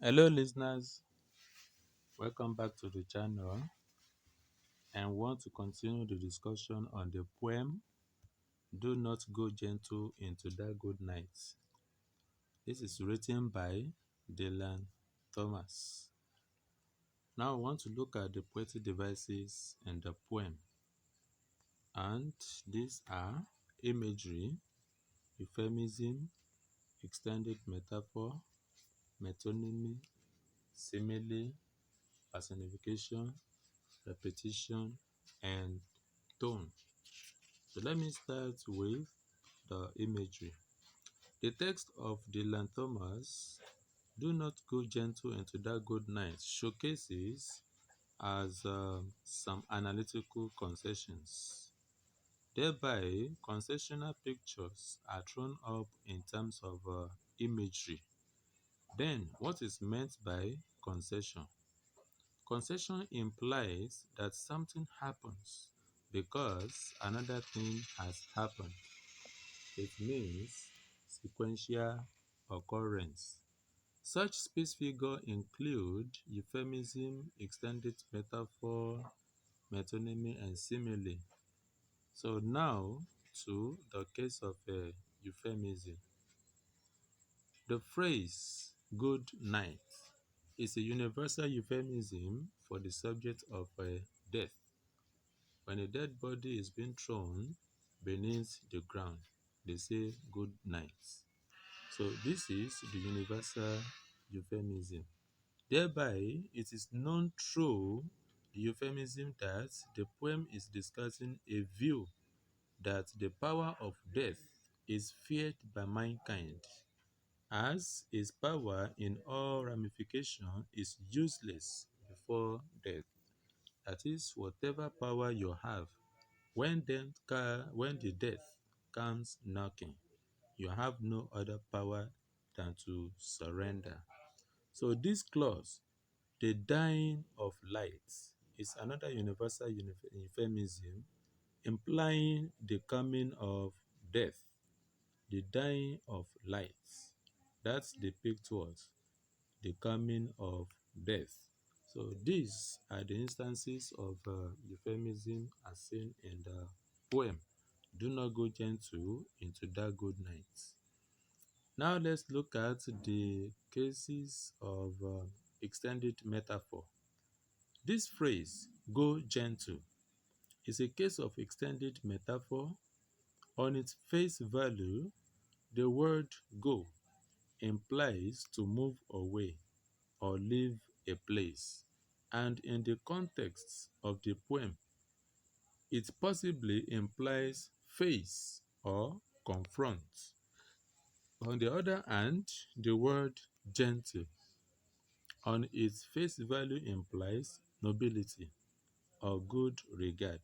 Hello, listeners. Welcome back to the channel. And want to continue the discussion on the poem "Do Not Go Gentle into That Good Night." This is written by Dylan Thomas. Now, I want to look at the poetic devices in the poem, and these are imagery, euphemism, extended metaphor, metonymy, simile, personification, repetition, and tone. So let me start with the imagery. The text of Dylan Thomas, "Do Not Go Gentle into That Good Night," showcases as some analytical concessions. Thereby, concessional pictures are thrown up in terms of imagery. Then, what is meant by concession? Concession implies that something happens because another thing has happened. It means sequential occurrence. Such speech figures include euphemism, extended metaphor, metonymy, and simile. So now to the case of euphemism. The phrase "good night" is a universal euphemism for the subject of death. When a dead body is being thrown beneath the ground, they say "good night." So this is the universal euphemism. Thereby, it is known through the euphemism that the poem is discussing a view that the power of death is feared by mankind, as its power in all ramifications is useless before death. That is, whatever power you have, when the death comes knocking, you have no other power than to surrender. So this clause, "the dying of light," is another universal euphemism implying the coming of death. The dying of light. That depicts what? The coming of death. So these are the instances of euphemism as seen in the poem "Do Not Go Gentle into That Good Night." Now let's look at the cases of extended metaphor. This phrase, "go gentle," is a case of extended metaphor. On its face value, the word "go" implies to move away or leave a place, and in the context of the poem, it possibly implies face or confront. On the other hand, the word "gentle" on its face value implies nobility or good regard.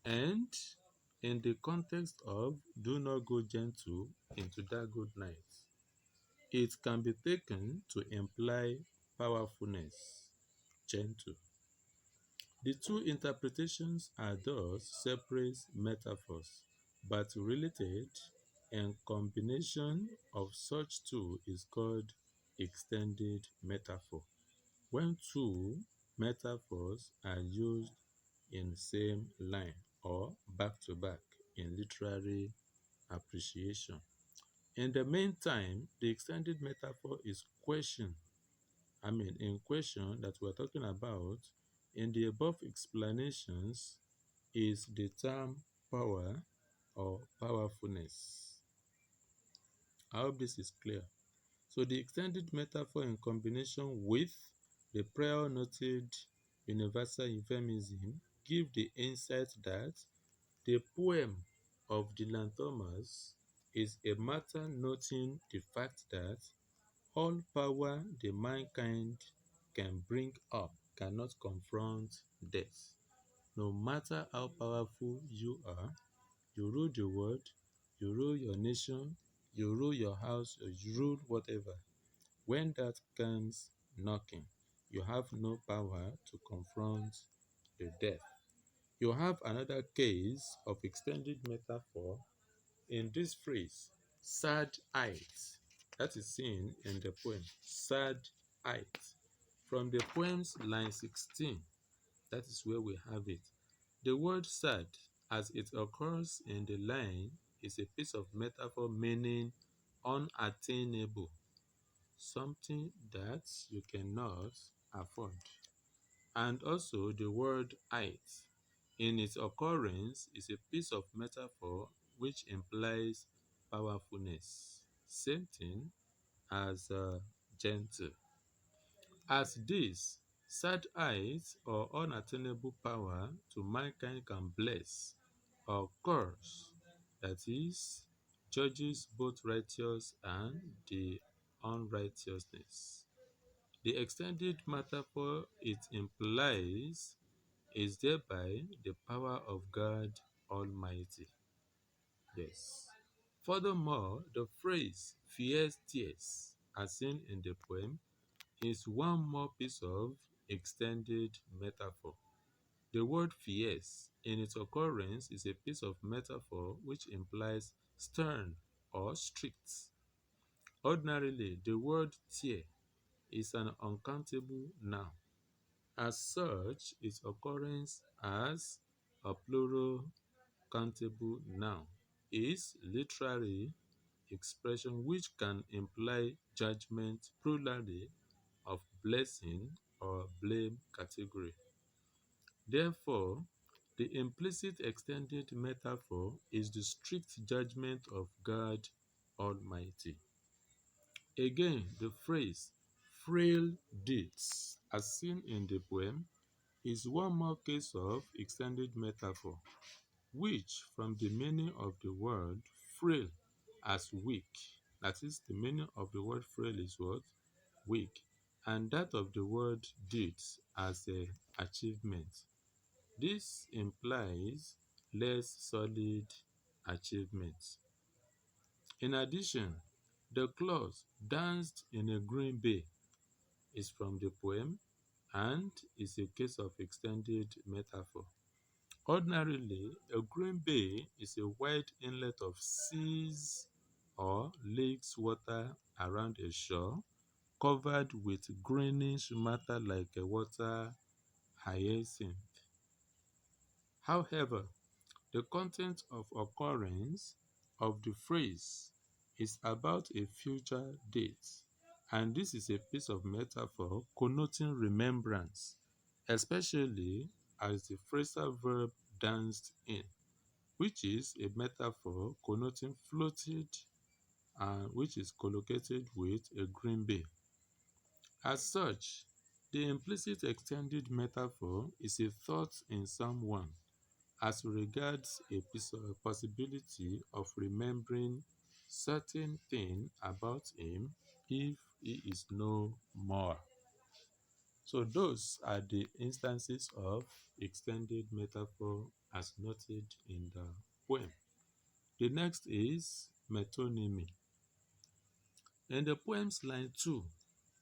And in the context of "do not go gentle into that good night," it can be taken to imply powerfulness, gentle. The two interpretations are thus separate metaphors, but related, and combination of such two is called extended metaphor. When two metaphors are used in same line or back to back in literary appreciation. In the meantime, the extended metaphor is in question that we're talking about in the above explanations is the term power or powerfulness. I hope this is clear. So the extended metaphor in combination with the prior noted universal euphemism give the insight that the poem of Dylan Thomas is a matter noting the fact that all power the mankind can bring up cannot confront death. No matter how powerful you are, you rule the world, you rule your nation, you rule your house, or you rule whatever. When that comes knocking, you have no power to confront the death. You have another case of extended metaphor in this phrase, "sad eyes." That is seen in the poem, "sad height. From the poem's line 16, that is where we have it. The word sad, as it occurs in the line, is a piece of metaphor meaning unattainable, something that you cannot afford. And also the word height, in its occurrence, is a piece of metaphor which implies powerfulness. Same thing as gentle. As this, sad height or unattainable power to mankind can bless or curse, that is, judges both righteous and the unrighteousness. The extended metaphor it implies is thereby the power of God Almighty. Yes. Furthermore, the phrase fierce tears, as seen in the poem, is one more piece of extended metaphor. The word fierce, in its occurrence, is a piece of metaphor which implies stern or strict. Ordinarily, the word tear is an uncountable noun. As such, its occurrence as a plural countable noun is literary expression which can imply judgment plurally of blessing or blame category. Therefore, the implicit extended metaphor is the strict judgment of God Almighty. Again, the phrase frail deeds, as seen in the poem, is one more case of extended metaphor, which, from the meaning of the word frail as weak, that is, the meaning of the word frail is what? Weak, and that of the word deeds as a achievement. This implies less solid achievements. In addition, the clause danced in a green bay is from the poem and is a case of extended metaphor. Ordinarily, a green bay is a wide inlet of seas or lakes water around a shore covered with greenish matter like a water hyacinth. However, the content of occurrence of the phrase is about a future date, and this is a piece of metaphor connoting remembrance, especially as the phrasal verb danced in, which is a metaphor connoting floated and which is collocated with a green bay. As such, the implicit extended metaphor is a thought in someone as regards a possibility of remembering certain thing about him if he is no more. So those are the instances of extended metaphor as noted in the poem. The next is metonymy. In the poem's line 2,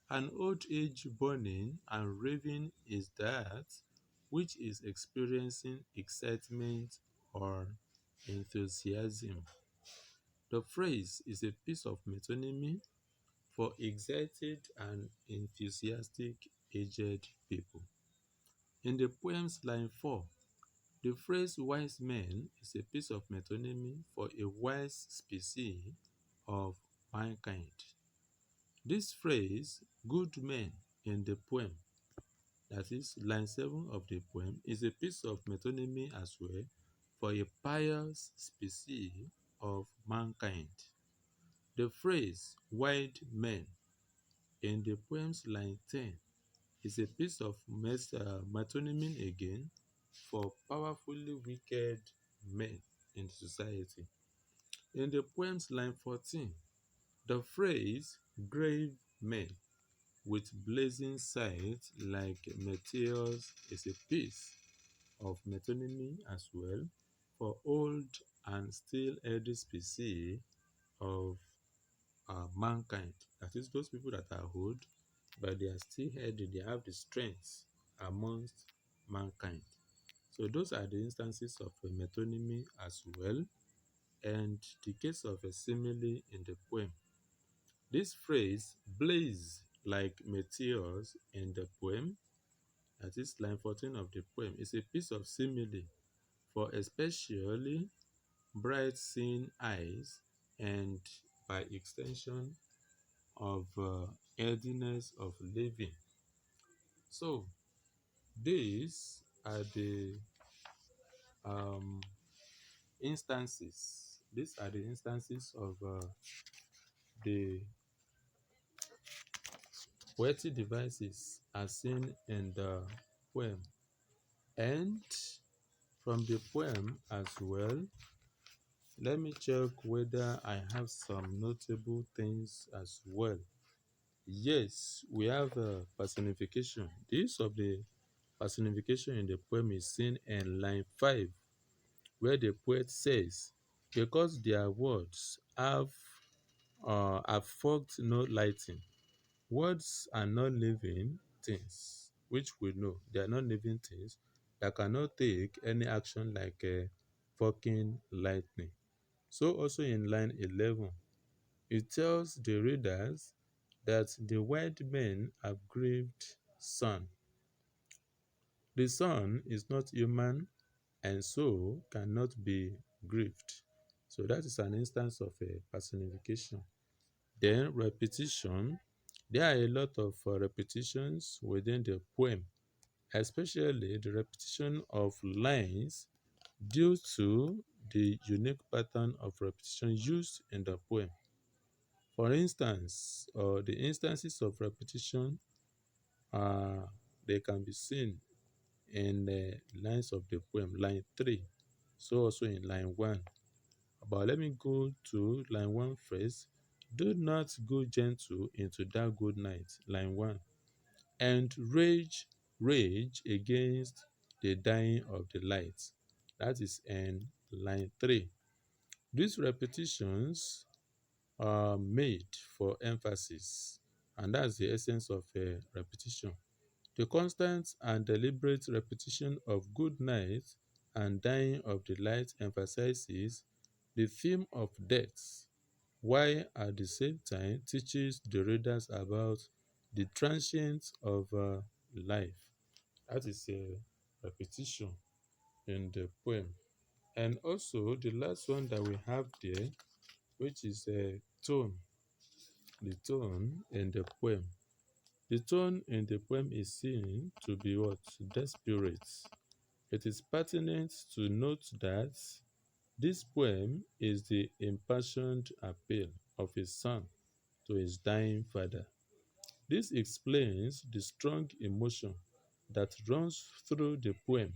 an old age burning and raving is that which is experiencing excitement or enthusiasm. The phrase is a piece of metonymy for excited and enthusiastic aged people. In the poem's line 4, the phrase wise men is a piece of metonymy for a wise species of mankind. This phrase, good men, in the poem, that is line 7 of the poem, is a piece of metonymy as well for a pious species of mankind. The phrase white men in the poem's line 10 is a piece of metonymy again for powerfully wicked men in society. In the poem's line 14, the phrase grave men with blazing sides like meteors is a piece of metonymy as well for old and still healthy species of mankind. That is, those people that are old, but they are still healthy, they have the strength amongst mankind. So those are the instances of a metonymy as well, and the case of a simile in the poem. This phrase, blaze, like meteors in the poem, that is line 14 of the poem, is a piece of simile for especially bright seeing eyes and by extension of healthiness of living. So these are the um, instances. These are the instances of the poetic devices as seen in the poem. And from the poem as well, let me check whether I have some notable things as well. Yes, we have personification. The use of the personification in the poem is seen in line 5, where the poet says, because their words have fogged no lighting. Words are not living things, which we know they are not living things that cannot take any action like fucking lightning. So also in line 11, it tells the readers that the white men have grieved sun. The sun is not human and so cannot be grieved. So that is an instance of a personification. Then repetition. There are a lot of repetitions within the poem, especially the repetition of lines due to the unique pattern of repetition used in the poem. For instance, the instances of repetition, they can be seen in the lines of the poem, line 3, so also in line 1. But let me go to line 1 first. Do not go gentle into that good night, line 1. And rage against the dying of the light. That is in line 3. These repetitions are made for emphasis, and that's the essence of a repetition. The constant and deliberate repetition of good night and dying of the light emphasizes the theme of death, while at the same time teaches the readers about the transience of life. That is a repetition in the poem. And also the last one that we have there, which is a tone, the tone in the poem. The tone in the poem is seen to be what? Desperate. It is pertinent to note that this poem is the impassioned appeal of a son to his dying father. This explains the strong emotion that runs through the poem.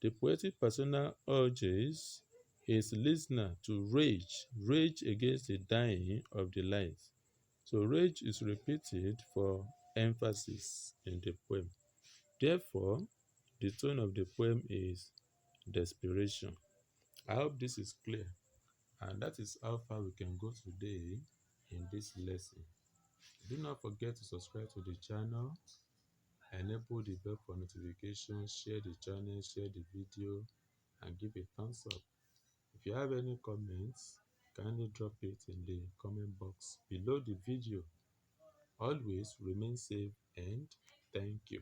The poetic persona urges his listener to rage against the dying of the light. So rage is repeated for emphasis in the poem. Therefore, the tone of the poem is desperation. I hope this is clear. And that is how far we can go today in this lesson. Do not forget to subscribe to the channel, enable the bell for notifications, share the channel, share the video, and give a thumbs up. If you have any comments, kindly drop it in the comment box below the video. Always remain safe and thank you.